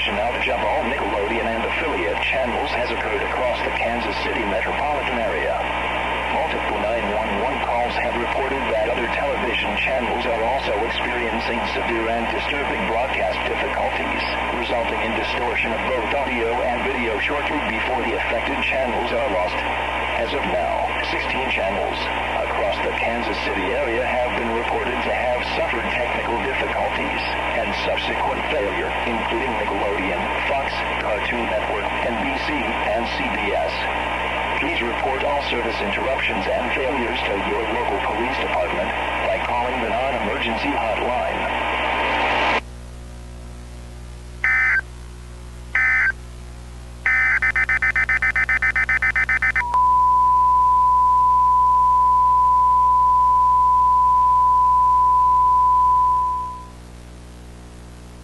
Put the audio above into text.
television outage of all Nickelodeon and affiliate channels has occurred across the Kansas City metropolitan area. Multiple 911 calls have reported that other television channels are also experiencing severe and disturbing broadcast difficulties, resulting in distortion of both audio and video shortly before the affected channels are lost. As of now, 16 channels across the Kansas City area have been reported to have suffered technical difficulties and subsequent failure, including Nickelodeon, Fox, Cartoon Network, NBC, and CBS. Please report all service interruptions and failures to your local police department by calling the non-emergency hotline.